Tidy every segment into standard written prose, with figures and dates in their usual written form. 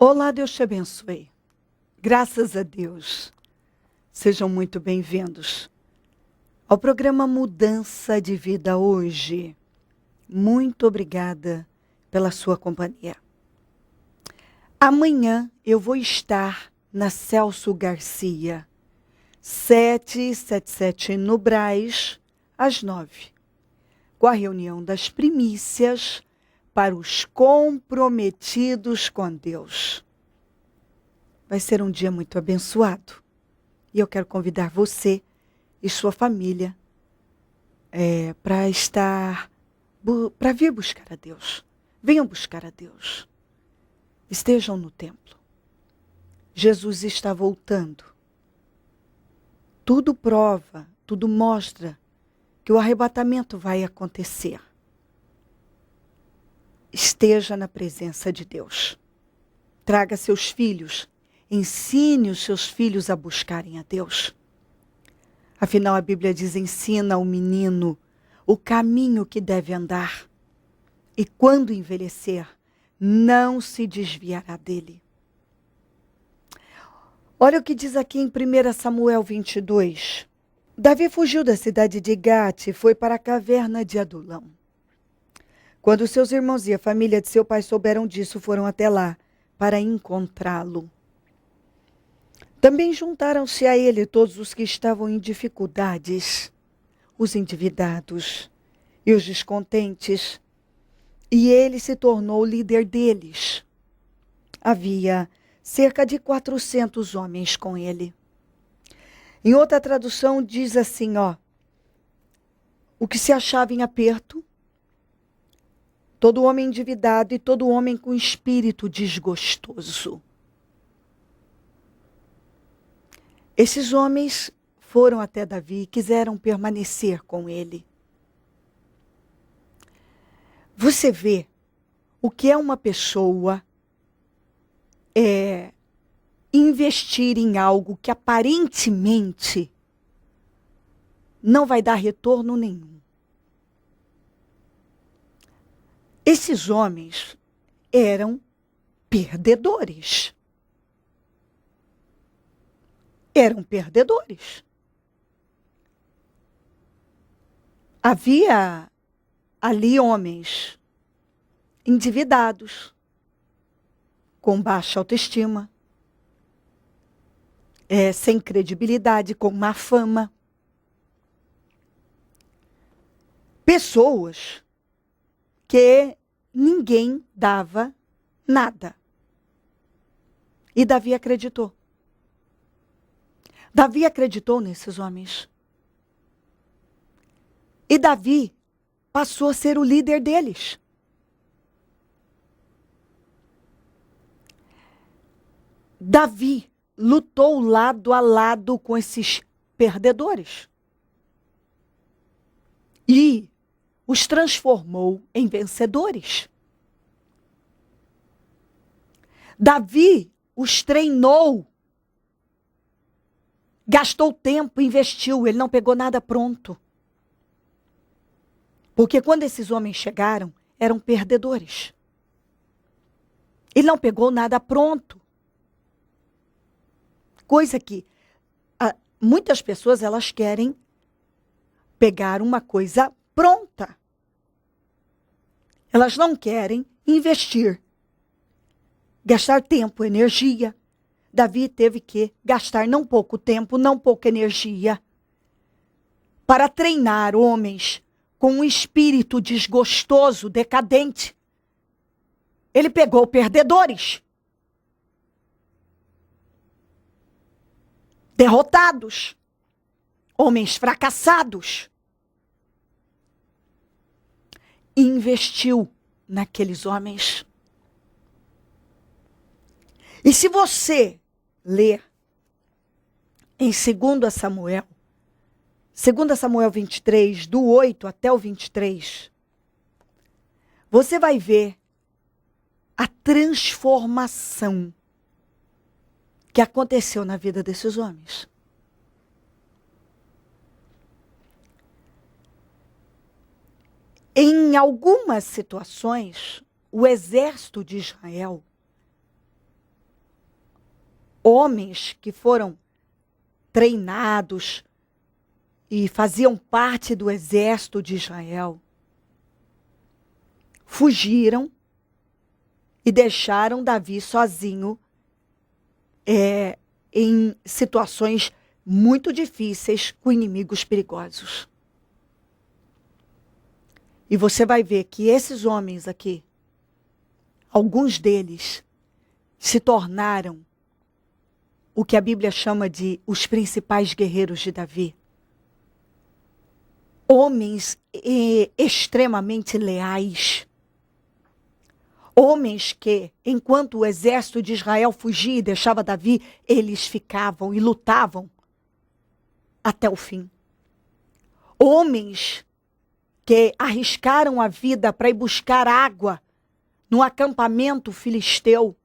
Olá, Deus te abençoe. Graças a Deus. Sejam muito bem-vindos ao programa Mudança de Vida hoje. Muito obrigada pela sua companhia. Amanhã eu vou estar na Celso Garcia, 777 no Brás, às 9, com a reunião das primícias para os comprometidos com Deus. Vai ser um dia muito abençoado. E eu quero convidar você e sua família para vir buscar a Deus. Venham buscar a Deus. Estejam no templo. Jesus está voltando. Tudo prova, tudo mostra que o arrebatamento vai acontecer. Esteja na presença de Deus. Traga seus filhos. Ensine os seus filhos a buscarem a Deus. Afinal, a Bíblia diz, ensina ao menino o caminho que deve andar. E quando envelhecer, não se desviará dele. Olha o que diz aqui em 1 Samuel 22. Davi fugiu da cidade de Gate e foi para a caverna de Adulão. Quando seus irmãos e a família de seu pai souberam disso, foram até lá para encontrá-lo. Também juntaram-se a ele todos os que estavam em dificuldades, os endividados e os descontentes, e ele se tornou o líder deles. Havia cerca de 400 homens com ele. Em outra tradução diz assim, o que se achava em aperto, todo homem endividado e todo homem com espírito desgostoso. Esses homens foram até Davi e quiseram permanecer com ele. Você vê o que é uma pessoa investir em algo que aparentemente não vai dar retorno nenhum. Esses homens eram perdedores. Eram perdedores. Havia ali homens endividados, com baixa autoestima, sem credibilidade, com má fama. Pessoas que ninguém dava nada. E Davi acreditou. Davi acreditou nesses homens. E Davi passou a ser o líder deles. Davi lutou lado a lado com esses perdedores. E os transformou em vencedores. Davi os treinou. Gastou tempo, investiu, ele não pegou nada pronto. Porque quando esses homens chegaram, eram perdedores. Ele não pegou nada pronto. Coisa que muitas pessoas elas querem pegar uma coisa pronta. Elas não querem investir, gastar tempo, energia. Davi teve que gastar não pouco tempo, não pouca energia para treinar homens com um espírito desgostoso, decadente. Ele pegou perdedores, derrotados, homens fracassados, e investiu naqueles homens. E se você ler em 2 Samuel 23, do 8 até o 23, você vai ver a transformação que aconteceu na vida desses homens. Em algumas situações, o exército de Israel homens que foram treinados e faziam parte do exército de Israel, fugiram e deixaram Davi sozinho em situações muito difíceis com inimigos perigosos. E você vai ver que esses homens aqui, alguns deles se tornaram o que a Bíblia chama de os principais guerreiros de Davi. Homens extremamente leais. Homens que, enquanto o exército de Israel fugia e deixava Davi, eles ficavam e lutavam até o fim. Homens que arriscaram a vida para ir buscar água no acampamento filisteu.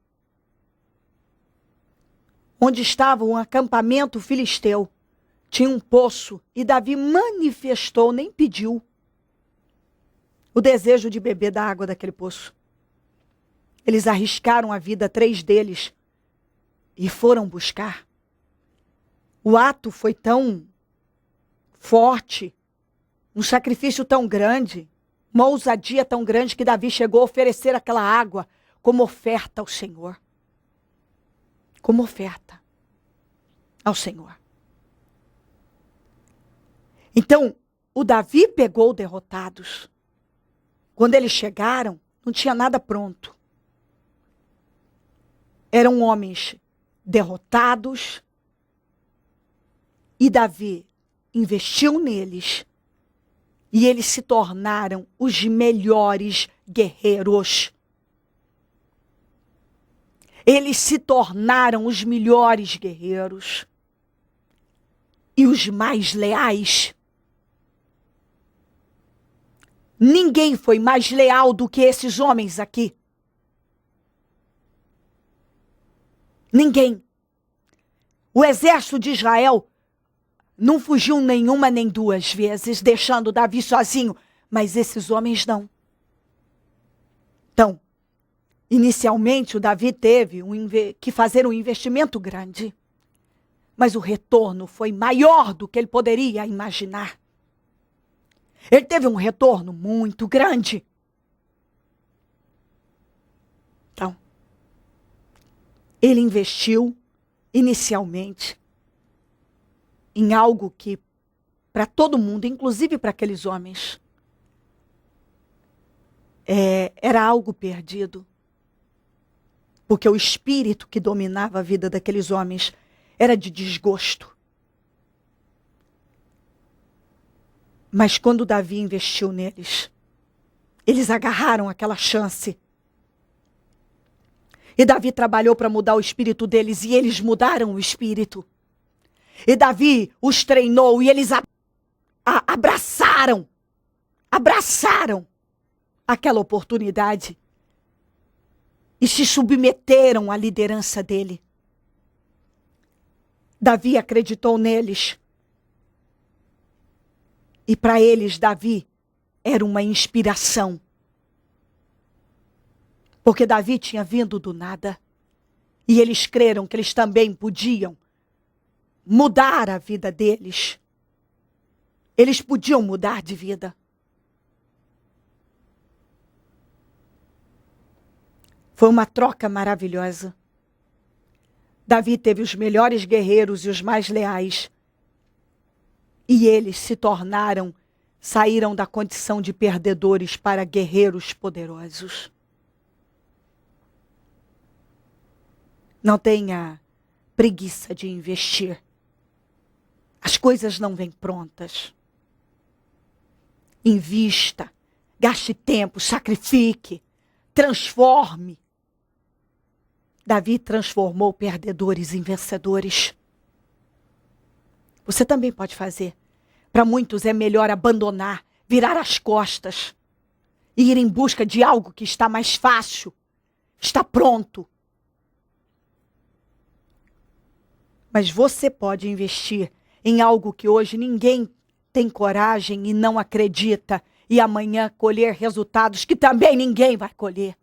Onde estava um acampamento filisteu, tinha um poço e Davi manifestou, nem pediu, o desejo de beber da água daquele poço. Eles arriscaram a vida, 3 deles, e foram buscar. O ato foi tão forte, um sacrifício tão grande, uma ousadia tão grande que Davi chegou a oferecer aquela água como oferta ao Senhor. Como oferta ao Senhor. Então, o Davi pegou derrotados. Quando eles chegaram, não tinha nada pronto. Eram homens derrotados. E Davi investiu neles. E eles se tornaram os melhores guerreiros. Eles se tornaram os melhores guerreiros. E os mais leais. Ninguém foi mais leal do que esses homens aqui. Ninguém. O exército de Israel não fugiu nenhuma nem 2 vezes, deixando Davi sozinho. Mas esses homens não. Então, inicialmente o Davi teve que fazer um investimento grande. Mas o retorno foi maior do que ele poderia imaginar. Ele teve um retorno muito grande. Então, ele investiu inicialmente em algo que, para todo mundo, inclusive para aqueles homens, era algo perdido. Porque o espírito que dominava a vida daqueles homens era de desgosto. Mas quando Davi investiu neles, eles agarraram aquela chance. E Davi trabalhou para mudar o espírito deles e eles mudaram o espírito. E Davi os treinou e eles abraçaram aquela oportunidade e se submeteram à liderança dele. Davi acreditou neles. E para eles, Davi era uma inspiração. Porque Davi tinha vindo do nada. E eles creram que eles também podiam mudar a vida deles. Eles podiam mudar de vida. Foi uma troca maravilhosa. Davi teve os melhores guerreiros e os mais leais. E eles saíram da condição de perdedores para guerreiros poderosos. Não tenha preguiça de investir. As coisas não vêm prontas. Invista, gaste tempo, sacrifique, transforme. Davi transformou perdedores em vencedores. Você também pode fazer. Para muitos é melhor abandonar, virar as costas e ir em busca de algo que está mais fácil, está pronto. Mas você pode investir em algo que hoje ninguém tem coragem e não acredita, e amanhã colher resultados que também ninguém vai colher.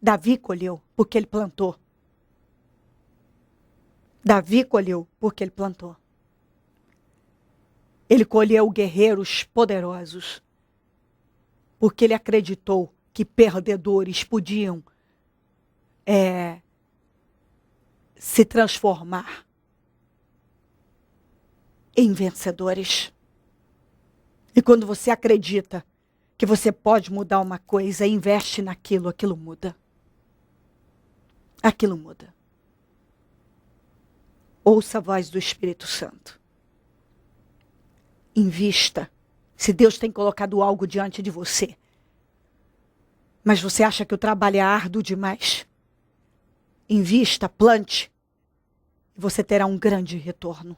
Davi colheu porque ele plantou. Davi colheu porque ele plantou. Ele colheu guerreiros poderosos porque ele acreditou que perdedores podiam se transformar em vencedores. E quando você acredita que você pode mudar uma coisa, investe naquilo, aquilo muda. Aquilo muda. Ouça a voz do Espírito Santo. Invista. Se Deus tem colocado algo diante de você, mas você acha que o trabalho é árduo demais, invista, plante, e você terá um grande retorno.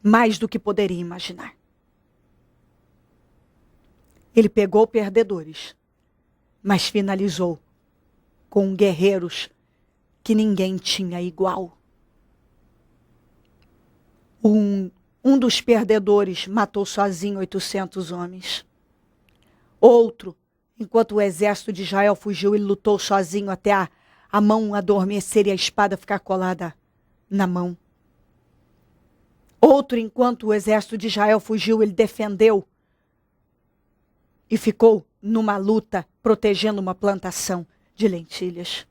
Mais do que poderia imaginar. Ele pegou perdedores, mas finalizou com guerreiros que ninguém tinha igual. Um dos perdedores matou sozinho 800 homens. Outro, enquanto o exército de Israel fugiu, ele lutou sozinho até a mão adormecer e a espada ficar colada na mão. Outro, enquanto o exército de Israel fugiu, ele defendeu e ficou numa luta protegendo uma plantação de lentilhas.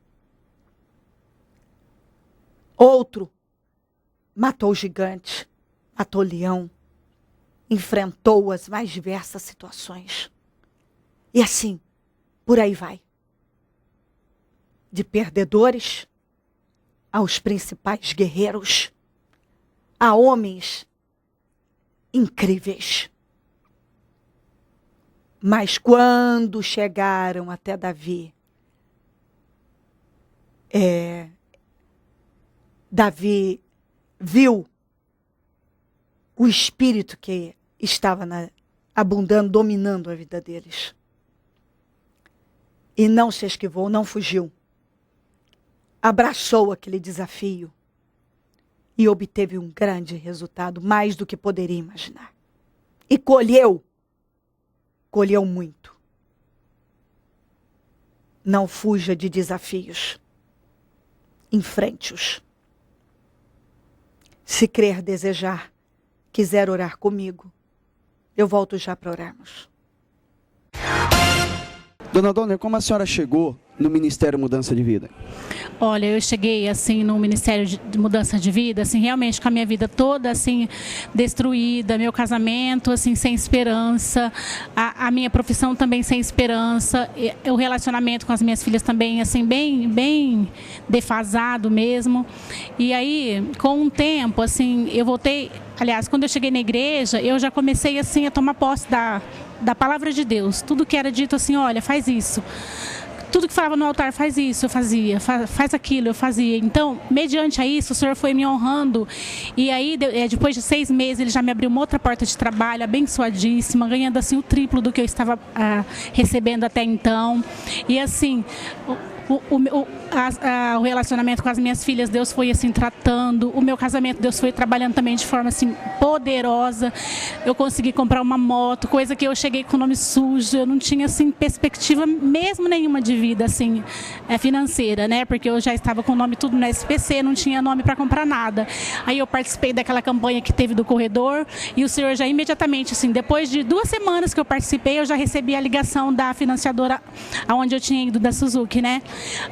Outro matou gigante, matou leão, enfrentou as mais diversas situações. E assim, por aí vai. De perdedores aos principais guerreiros, a homens incríveis. Mas quando chegaram até Davi, Davi viu o espírito que estava abundando, dominando a vida deles. E não se esquivou, não fugiu. Abraçou aquele desafio e obteve um grande resultado, mais do que poderia imaginar. E colheu muito. Não fuja de desafios. Enfrente-os. Se crer, desejar, quiser orar comigo, eu volto já para orarmos. Dona Dona, como a senhora chegou no Ministério Mudança de Vida? Olha, eu cheguei assim no Ministério de Mudança de Vida, assim, realmente com a minha vida toda assim destruída, meu casamento assim sem esperança, a minha profissão também sem esperança, o relacionamento com as minhas filhas também assim bem defasado mesmo. E aí, com um tempo assim, eu voltei, aliás, quando eu cheguei na igreja, eu já comecei assim a tomar posse da palavra de Deus. Tudo que era dito assim, olha, faz isso. Tudo que falava no altar, faz isso, eu fazia, faz aquilo, eu fazia. Então, mediante a isso, o Senhor foi me honrando. E aí, depois de 6 meses, Ele já me abriu uma outra porta de trabalho, abençoadíssima, ganhando assim o triplo do que eu estava recebendo até então. E assim, o relacionamento com as minhas filhas, Deus foi assim tratando. O meu casamento, Deus foi trabalhando também de forma assim poderosa. Eu consegui comprar uma moto, coisa que eu cheguei com o nome sujo. Eu não tinha assim perspectiva mesmo nenhuma de vida assim financeira, né? Porque eu já estava com o nome tudo na SPC, não tinha nome para comprar nada. Aí eu participei daquela campanha que teve do corredor e o Senhor já imediatamente assim, depois de 2 semanas que eu participei, eu já recebi a ligação da financiadora aonde eu tinha ido, da Suzuki, né?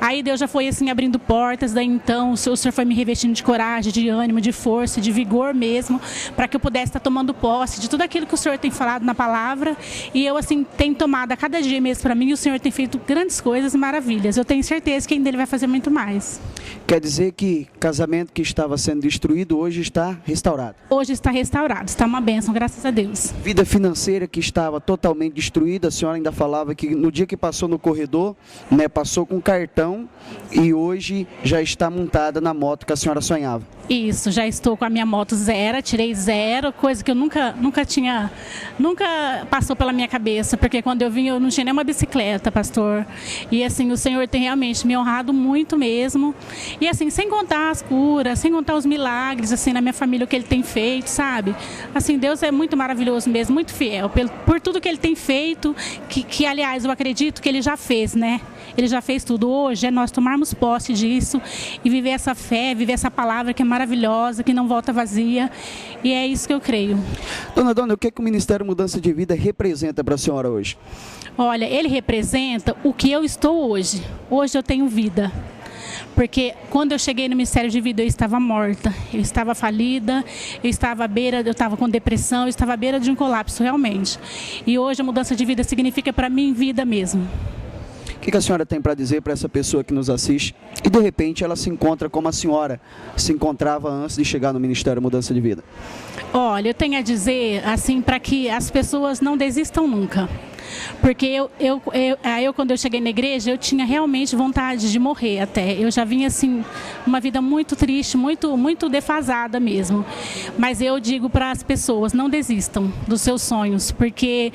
Aí Deus já foi assim abrindo portas, daí então o Senhor foi me revestindo de coragem, de ânimo, de força, de vigor mesmo, para que eu pudesse estar tomando posse de tudo aquilo que o Senhor tem falado na palavra. E eu assim tenho tomado a cada dia mesmo para mim, e o Senhor tem feito grandes coisas e maravilhas. Eu tenho certeza que ainda Ele vai fazer muito mais. Quer dizer que casamento que estava sendo destruído hoje está restaurado? Hoje está restaurado, está uma bênção, graças a Deus. Vida financeira que estava totalmente destruída, a senhora ainda falava que no dia que passou no corredor, né, passou com cartão e hoje já está montada na moto que a senhora sonhava. Isso, já estou com a minha moto zero, tirei zero, coisa que eu nunca passou pela minha cabeça, porque quando eu vim eu não tinha nem uma bicicleta, pastor. E assim, o Senhor tem realmente me honrado muito mesmo. E assim, sem contar as curas, sem contar os milagres, assim, na minha família, o que Ele tem feito, sabe? Assim, Deus é muito maravilhoso mesmo, muito fiel, por tudo que Ele tem feito, que aliás, eu acredito que Ele já fez, né? Ele já fez tudo. tudo hoje é nós tomarmos posse disso e viver essa fé, viver essa palavra que é maravilhosa, que não volta vazia. E é isso que eu creio. Dona, o que o Ministério Mudança de Vida representa para a senhora hoje? Olha, ele representa o que eu estou hoje. Hoje eu tenho vida. Porque quando eu cheguei no Ministério de Vida, eu estava morta, eu estava falida, eu estava à beira, eu estava com depressão, eu estava à beira de um colapso, realmente. E hoje a mudança de vida significa para mim vida mesmo. O que a senhora tem para dizer para essa pessoa que nos assiste e de repente ela se encontra como a senhora se encontrava antes de chegar no Ministério Mudança de Vida? Olha, eu tenho a dizer assim para que as pessoas não desistam nunca. Porque eu, quando eu cheguei na igreja, eu tinha realmente vontade de morrer até. Eu já vinha assim, uma vida muito triste, muito defasada mesmo. Mas eu digo para as pessoas, não desistam dos seus sonhos, porque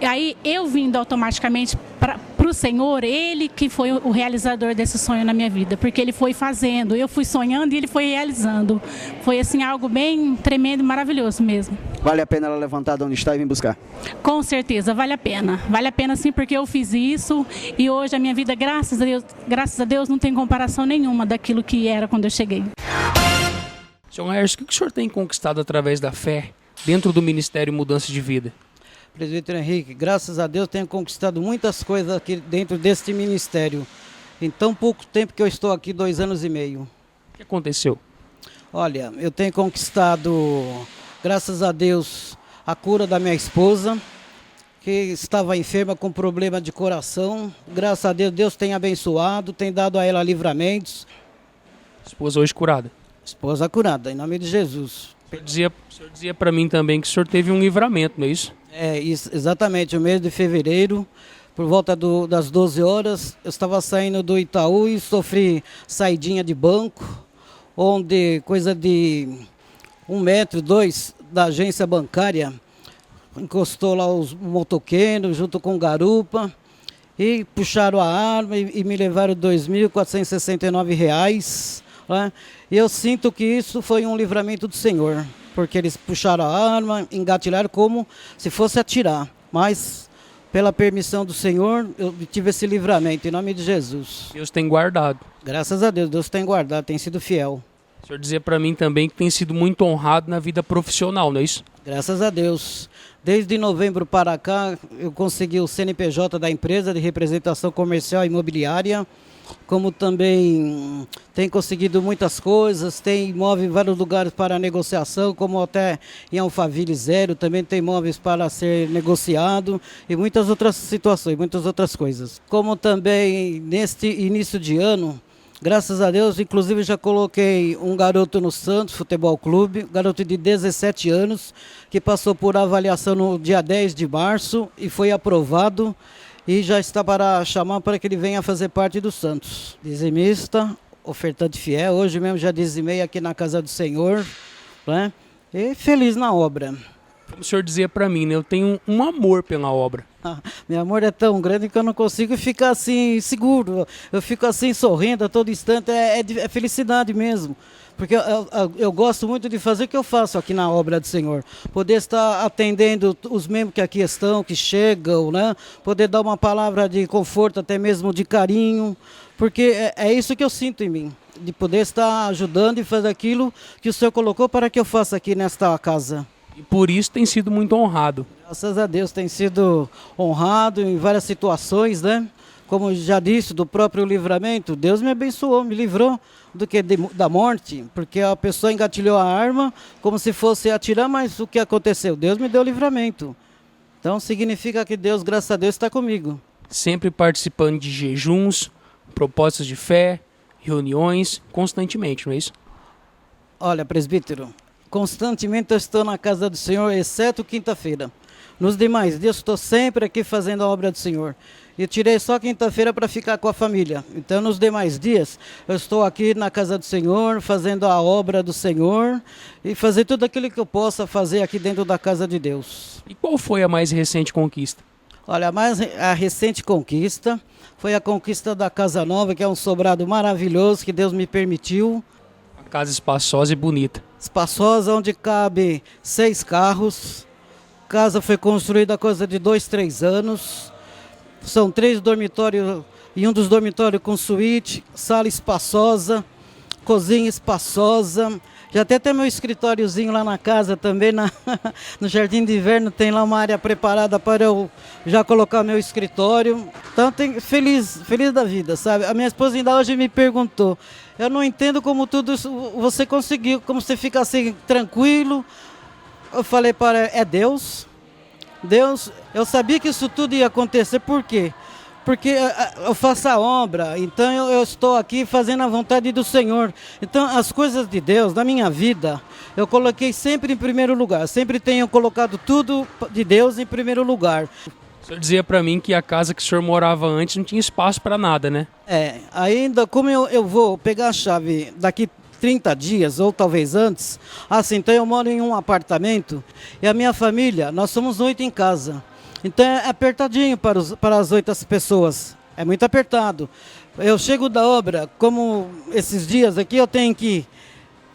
aí eu vindo automaticamente para o Senhor, Ele que foi o realizador desse sonho na minha vida, porque Ele foi fazendo, eu fui sonhando e Ele foi realizando. Foi assim algo bem tremendo e maravilhoso mesmo. Vale a pena ela levantar de onde está e vir buscar? Com certeza, vale a pena. Vale a pena sim, porque eu fiz isso e hoje a minha vida, graças a Deus, não tem comparação nenhuma daquilo que era quando eu cheguei. Senhor Laércio, o que o senhor tem conquistado através da fé dentro do Ministério Mudança de Vida? Presbítero Henrique, graças a Deus tenho conquistado muitas coisas aqui dentro deste ministério. Em tão pouco tempo que eu estou aqui, 2 anos e meio. O que aconteceu? Olha, eu tenho conquistado, graças a Deus, a cura da minha esposa, que estava enferma com problema de coração. Graças a Deus, Deus tem abençoado, tem dado a ela livramentos. Esposa hoje curada. Esposa curada, em nome de Jesus. O senhor dizia para mim também que o senhor teve um livramento, não é isso? É, isso, exatamente, o mês de fevereiro, por volta das 12 horas, eu estava saindo do Itaú e sofri saidinha de banco, onde coisa de 1 metro, 2 da agência bancária, encostou lá os motoqueiros junto com garupa e puxaram a arma e me levaram R$ 2.469, né? E eu sinto que isso foi um livramento do Senhor, porque eles puxaram a arma, engatilharam como se fosse atirar. Mas, pela permissão do Senhor, eu tive esse livramento, em nome de Jesus. Deus tem guardado. Graças a Deus, Deus tem guardado, tem sido fiel. O senhor dizia para mim também que tem sido muito honrado na vida profissional, não é isso? Graças a Deus. Desde novembro para cá, eu consegui o CNPJ da empresa de representação comercial e imobiliária, como também tem conseguido muitas coisas, tem imóvel em vários lugares para negociação, como até em Alphaville Zero, também tem imóveis para ser negociado e muitas outras situações, muitas outras coisas. Como também neste início de ano, graças a Deus, inclusive já coloquei um garoto no Santos Futebol Clube, um garoto de 17 anos, que passou por avaliação no dia 10 de março e foi aprovado. E já está para chamar para que ele venha fazer parte do Santos. Dizimista, ofertante fiel, hoje mesmo já dizimei aqui na casa do Senhor, né? E feliz na obra. Como o senhor dizia para mim, né? Eu tenho um amor pela obra. Meu amor é tão grande que eu não consigo ficar assim seguro. Eu fico assim sorrindo a todo instante, é felicidade mesmo. Porque eu gosto muito de fazer o que eu faço aqui na obra do Senhor. Poder estar atendendo os membros que aqui estão, que chegam, né? Poder dar uma palavra de conforto, até mesmo de carinho. Porque é isso que eu sinto em mim. De poder estar ajudando e fazer aquilo que o Senhor colocou para que eu faça aqui nesta casa. E por isso tem sido muito honrado. Graças a Deus tem sido honrado em várias situações, né? Como já disse, do próprio livramento, Deus me abençoou, me livrou da morte, porque a pessoa engatilhou a arma como se fosse atirar, mas o que aconteceu? Deus me deu livramento. Então significa que Deus, graças a Deus, está comigo. Sempre participando de jejuns, propósitos de fé, reuniões, constantemente, não é isso? Olha, presbítero, constantemente eu estou na casa do Senhor, exceto quinta-feira. Nos demais dias, estou sempre aqui fazendo a obra do Senhor. E tirei só quinta-feira para ficar com a família. Então, nos demais dias, eu estou aqui na casa do Senhor, fazendo a obra do Senhor e fazer tudo aquilo que eu possa fazer aqui dentro da casa de Deus. E qual foi a mais recente conquista? Olha, a recente conquista foi a conquista da Casa Nova, que é um sobrado maravilhoso que Deus me permitiu. Uma casa espaçosa e bonita. Espaçosa, onde cabe 6 carros. A casa foi construída há coisa de 2, 3 anos. São 3 dormitórios e um dos dormitórios com suíte, sala espaçosa, cozinha espaçosa. Já até tem meu escritóriozinho lá na casa também, no Jardim de Inverno, tem lá uma área preparada para eu já colocar meu escritório. Então, feliz da vida, sabe? A minha esposa ainda hoje me perguntou, eu não entendo como tudo isso você conseguiu, como você fica assim, tranquilo. Eu falei para ela, é Deus. Deus, eu sabia que isso tudo ia acontecer, por quê? Porque eu faço a obra, então eu estou aqui fazendo a vontade do Senhor. Então as coisas de Deus na minha vida, eu coloquei sempre em primeiro lugar. Sempre tenho colocado tudo de Deus em primeiro lugar. O senhor dizia para mim que a casa que o senhor morava antes não tinha espaço para nada, né? Ainda como eu vou pegar a chave daqui 30 dias, ou talvez antes, assim, então eu moro em um apartamento e a minha família, nós somos 8 em casa. Então é apertadinho para as 8 pessoas, é muito apertado. Eu chego da obra, como esses dias aqui, eu tenho que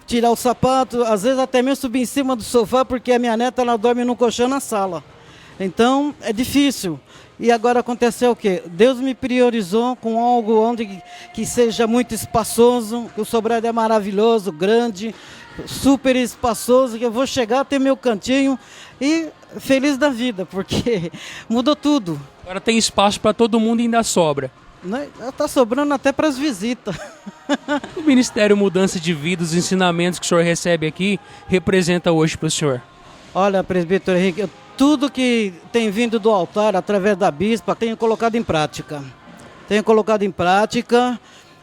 tirar o sapato, às vezes até mesmo subir em cima do sofá, porque a minha neta ela dorme no colchão na sala. Então é difícil. E agora aconteceu o quê? Deus me priorizou com algo que seja muito espaçoso, que o sobrado é maravilhoso, grande, super espaçoso, que eu vou chegar a ter meu cantinho e feliz da vida, porque mudou tudo. Agora tem espaço para todo mundo e ainda sobra. Está sobrando até para as visitas. O Ministério Mudança de Vida, os ensinamentos que o senhor recebe aqui, representa hoje para o senhor? Olha, presbítero Henrique, tudo que tem vindo do altar, através da bispa, tenho colocado em prática. Tenho colocado em prática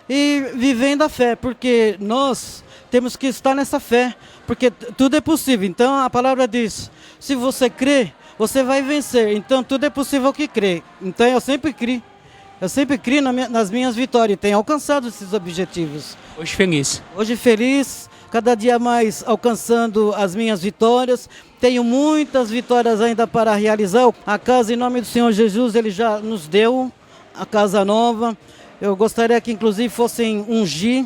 e vivendo a fé, porque nós temos que estar nessa fé, porque tudo é possível. Então a palavra diz, se você crê, você vai vencer. Então tudo é possível que crê. Então eu sempre criei nas minhas vitórias e tenho alcançado esses objetivos. Hoje feliz. Hoje feliz, cada dia mais alcançando as minhas vitórias. Tenho muitas vitórias ainda para realizar. A casa, em nome do Senhor Jesus, Ele já nos deu a casa nova. Eu gostaria que inclusive fossem ungir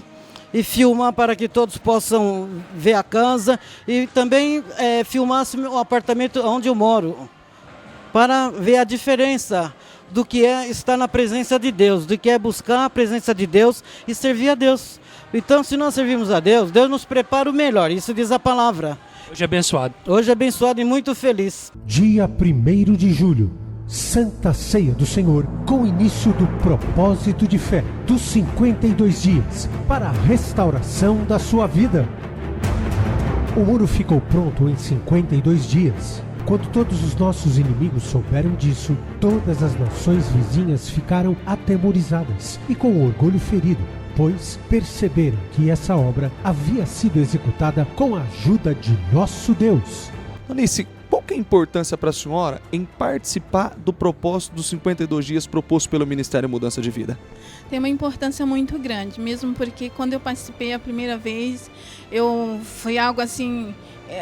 e filmar para que todos possam ver a casa e também filmasse o apartamento onde eu moro, para ver a diferença do que é estar na presença de Deus, do que é buscar a presença de Deus e servir a Deus. Então, se nós servimos a Deus, Deus nos prepara o melhor, isso diz a palavra. Hoje abençoado. Hoje abençoado e muito feliz. Dia 1º de julho, Santa Ceia do Senhor, com início do propósito de fé dos 52 dias para a restauração da sua vida. O muro ficou pronto em 52 dias. Quando todos os nossos inimigos souberam disso, todas as nações vizinhas ficaram atemorizadas e com o orgulho ferido, pois perceberam que essa obra havia sido executada com a ajuda de nosso Deus. Anice, qual que é a importância para a senhora em participar do propósito dos 52 dias proposto pelo Ministério Mudança de Vida? Tem uma importância muito grande, mesmo porque quando eu participei a primeira vez, foi algo assim...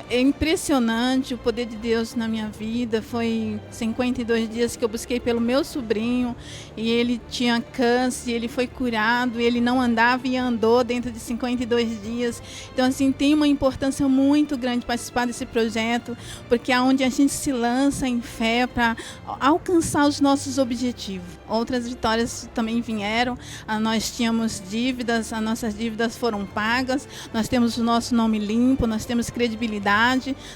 É impressionante o poder de Deus na minha vida. Foi 52 dias que eu busquei pelo meu sobrinho e ele tinha câncer, ele foi curado, ele não andava e andou dentro de 52 dias. Então, assim, tem uma importância muito grande participar desse projeto, porque é onde a gente se lança em fé para alcançar os nossos objetivos. Outras vitórias também vieram, nós tínhamos dívidas, as nossas dívidas foram pagas, nós temos o nosso nome limpo, nós temos credibilidade.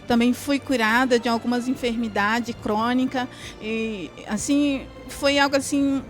Também fui curada de algumas enfermidades crônicas e assim foi algo assim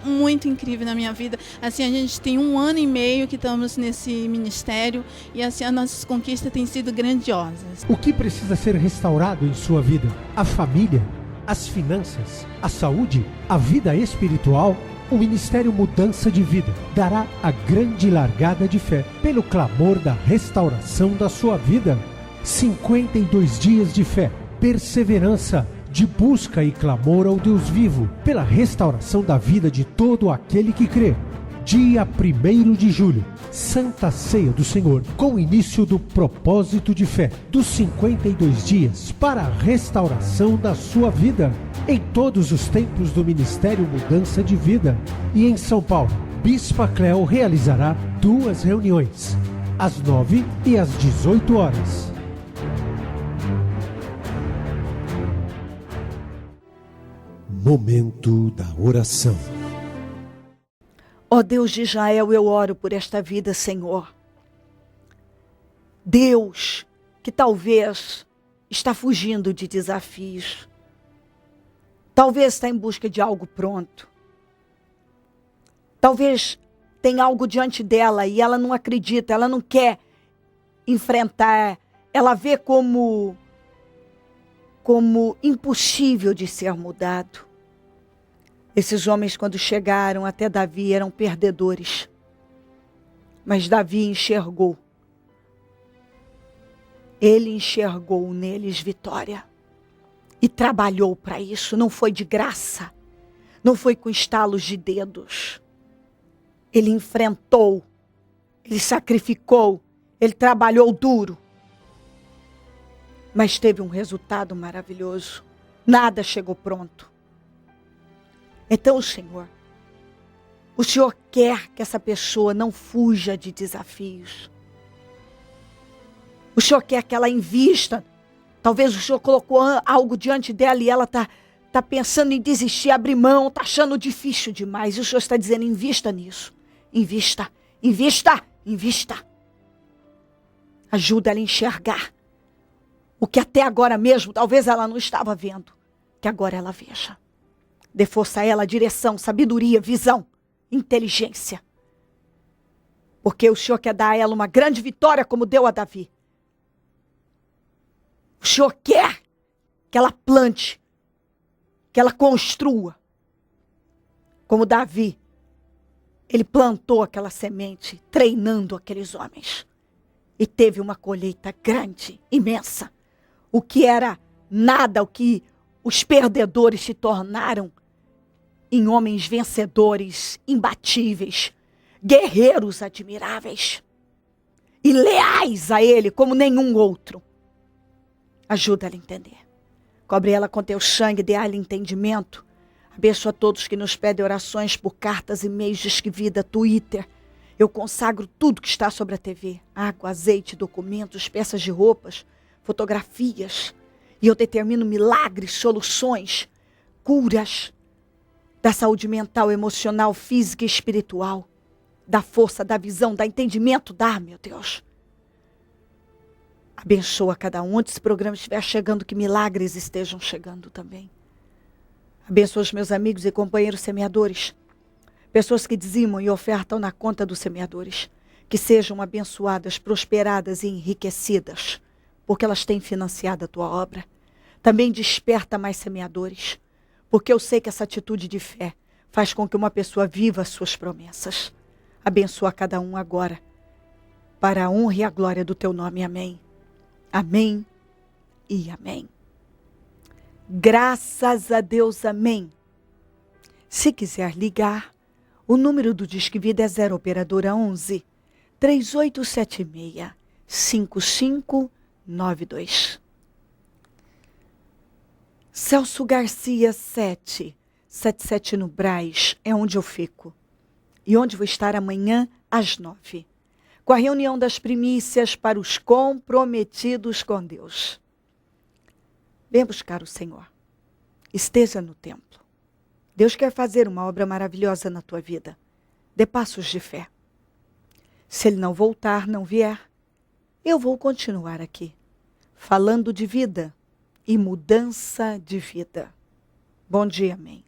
muito incrível na minha vida. Assim, a gente tem 1 ano e meio que estamos nesse ministério e assim as nossas conquistas têm sido grandiosas. O que precisa ser restaurado em sua vida? A família, as finanças, a saúde, a vida espiritual? O Ministério Mudança de Vida dará a grande largada de fé pelo clamor da restauração da sua vida. 52 dias de fé, perseverança, de busca e clamor ao Deus vivo, pela restauração da vida de todo aquele que crê. Dia 1º de julho, Santa Ceia do Senhor, com o início do propósito de fé dos 52 dias para a restauração da sua vida. Em todos os templos do Ministério Mudança de Vida. E em São Paulo, Bispa Cléo realizará 2 reuniões, às 9 e às 18 horas. Momento da oração. Ó Deus de Israel, eu oro por esta vida, Senhor. Deus, que talvez está fugindo de desafios. Talvez está em busca de algo pronto. Talvez tem algo diante dela e ela não acredita, ela não quer enfrentar. Ela vê como impossível de ser mudado. Esses homens, quando chegaram até Davi, eram perdedores. Mas Davi enxergou. Ele enxergou neles vitória. E trabalhou para isso. Não foi de graça. Não foi com estalos de dedos. Ele enfrentou. Ele sacrificou. Ele trabalhou duro. Mas teve um resultado maravilhoso. Nada chegou pronto. Então, Senhor, o Senhor quer que essa pessoa não fuja de desafios. O Senhor quer que ela invista. Talvez o Senhor colocou algo diante dela e ela está pensando em desistir, abrir mão, está achando difícil demais. E o Senhor está dizendo, invista nisso. Invista, invista, invista. Ajuda ela a enxergar o que até agora mesmo, talvez ela não estava vendo, que agora ela veja. Dê força a ela, direção, sabedoria, visão, inteligência. Porque o Senhor quer dar a ela uma grande vitória como deu a Davi. O Senhor quer que ela plante, que ela construa. Como Davi, ele plantou aquela semente, treinando aqueles homens. E teve uma colheita grande, imensa. O que era nada, o que os perdedores se tornaram em homens vencedores, imbatíveis, guerreiros admiráveis e leais a ele como nenhum outro. Ajuda ela a entender. Cobre ela com teu sangue, dê a ela entendimento. Abençoa todos que nos pedem orações por cartas, e-mails, Disque Vida, Twitter. Eu consagro tudo que está sobre a TV. Água, azeite, documentos, peças de roupas, fotografias. E eu determino milagres, soluções, curas da saúde mental, emocional, física e espiritual. Da força, da visão, da entendimento, meu Deus. Abençoa cada um. Onde esse programa estiver chegando, que milagres estejam chegando também. Abençoa os meus amigos e companheiros semeadores. Pessoas que dizimam e ofertam na conta dos semeadores. Que sejam abençoadas, prosperadas e enriquecidas. Porque elas têm financiado a tua obra. Também desperta mais semeadores. Porque eu sei que essa atitude de fé faz com que uma pessoa viva as suas promessas. Abençoa cada um agora. Para a honra e a glória do teu nome. Amém. Amém e amém. Graças a Deus, amém. Se quiser ligar, o número do Disque Vida é 0 operadora 11 3876 5592. Celso Garcia 777 no Brás é onde eu fico. E onde vou estar amanhã às 9. Com a reunião das primícias para os comprometidos com Deus. Venha buscar o Senhor. Esteja no templo. Deus quer fazer uma obra maravilhosa na tua vida. Dê passos de fé. Se Ele não voltar, não vier, eu vou continuar aqui, falando de vida e mudança de vida. Bom dia, amém.